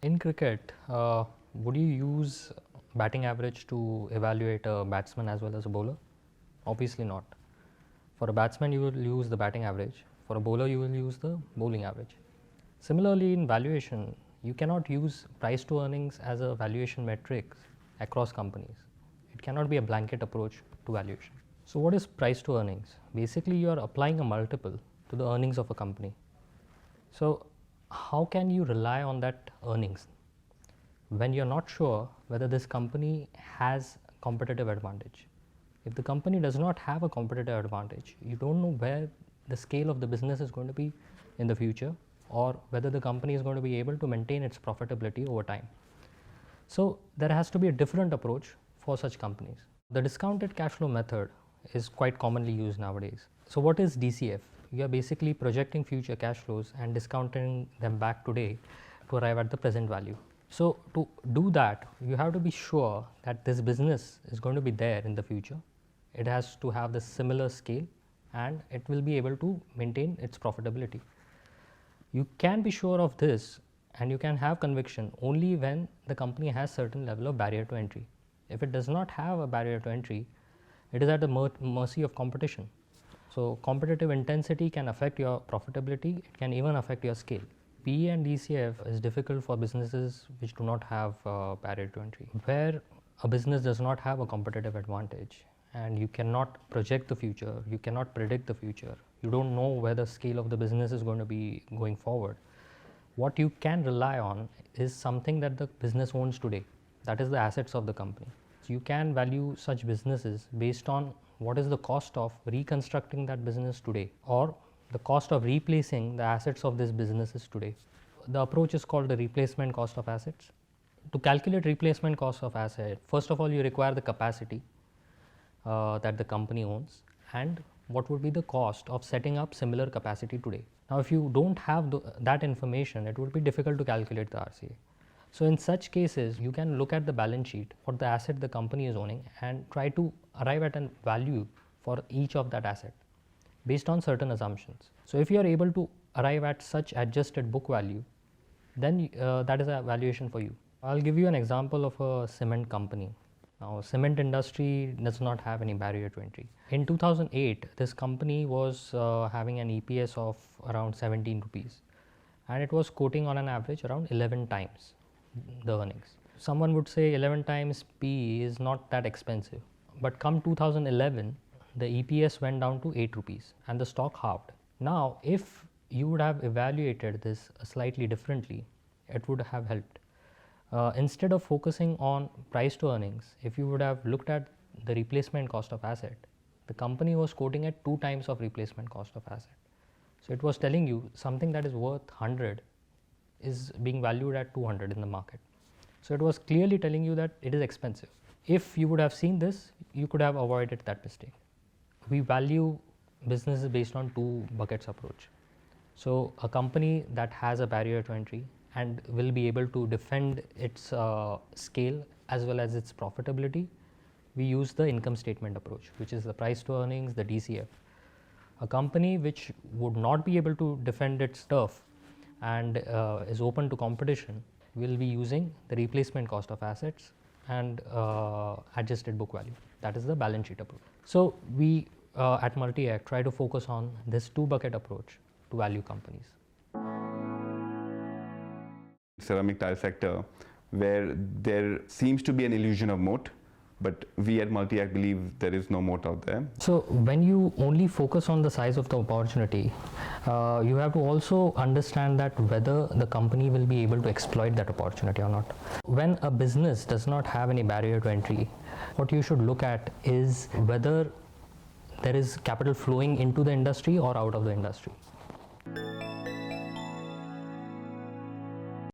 In cricket, would you use batting average to evaluate a batsman as well as a bowler? Obviously not. For a batsman, you will use the batting average. For a bowler, you will use the bowling average. Similarly, in valuation, you cannot use price to earnings as a valuation metric across companies. It cannot be a blanket approach to valuation. So, what is price to earnings? Basically, you are applying a multiple to the earnings of a company. So, how can you rely on that earnings when you're not sure whether this company has competitive advantage? If the company does not have a competitive advantage, you don't know where the scale of the business is going to be in the future, or whether the company is going to be able to maintain its profitability over time. So there has to be a different approach for such companies. The discounted cash flow method is quite commonly used nowadays. So what is DCF? You are basically projecting future cash flows and discounting them back today to arrive at the present value. So to do that, you have to be sure that this business is going to be there in the future. It has to have the similar scale and it will be able to maintain its profitability. You can be sure of this and you can have conviction only when the company has certain level of barrier to entry. If it does not have a barrier to entry, it is at the mercy of competition. So competitive intensity can affect your profitability, it can even affect your scale. PE and DCF is difficult for businesses which do not have a barrier to entry. Where a business does not have a competitive advantage and you cannot project the future, you cannot predict the future, you don't know where the scale of the business is going to be going forward. What you can rely on is something that the business owns today, that is the assets of the company. So you can value such businesses based on what is the cost of reconstructing that business today, or the cost of replacing the assets of these businesses today. The approach is called the replacement cost of assets. To calculate replacement cost of asset, first of all you require the capacity that the company owns and what would be the cost of setting up similar capacity today. Now if you don't have that information, it would be difficult to calculate the RCA. So in such cases, you can look at the balance sheet for the asset the company is owning and try to arrive at a value for each of that asset based on certain assumptions. So if you are able to arrive at such adjusted book value, then that is a valuation for you. I'll give you an example of a cement company. Now, cement industry does not have any barrier to entry. In 2008, this company was having an EPS of around 17 rupees and it was quoting on an average around 11 times the earnings. Someone would say 11 times PE is not that expensive, but come 2011, the EPS went down to 8 rupees and the stock halved. Now, if you would have evaluated this slightly differently, it would have helped. Instead of focusing on price to earnings, if you would have looked at the replacement cost of asset, the company was quoting at 2 times of replacement cost of asset. So it was telling you something that is worth 100 is being valued at 200 in the market. So it was clearly telling you that it is expensive. If you would have seen this, you could have avoided that mistake. We value businesses based on 2 buckets approach. So a company that has a barrier to entry and will be able to defend its scale as well as its profitability, we use the income statement approach, which is the price to earnings, the DCF. A company which would not be able to defend its turf and is open to competition will be using the replacement cost of assets and adjusted book value. That is the balance sheet approach. So we at Multi-Act try to focus on this 2 bucket approach to value companies. Ceramic tile sector where there seems to be an illusion of moat, but we at Multi-Act believe there is no moat out there. So when you only focus on the size of the opportunity, you have to also understand that whether the company will be able to exploit that opportunity or not. When a business does not have any barrier to entry, what you should look at is whether there is capital flowing into the industry or out of the industry.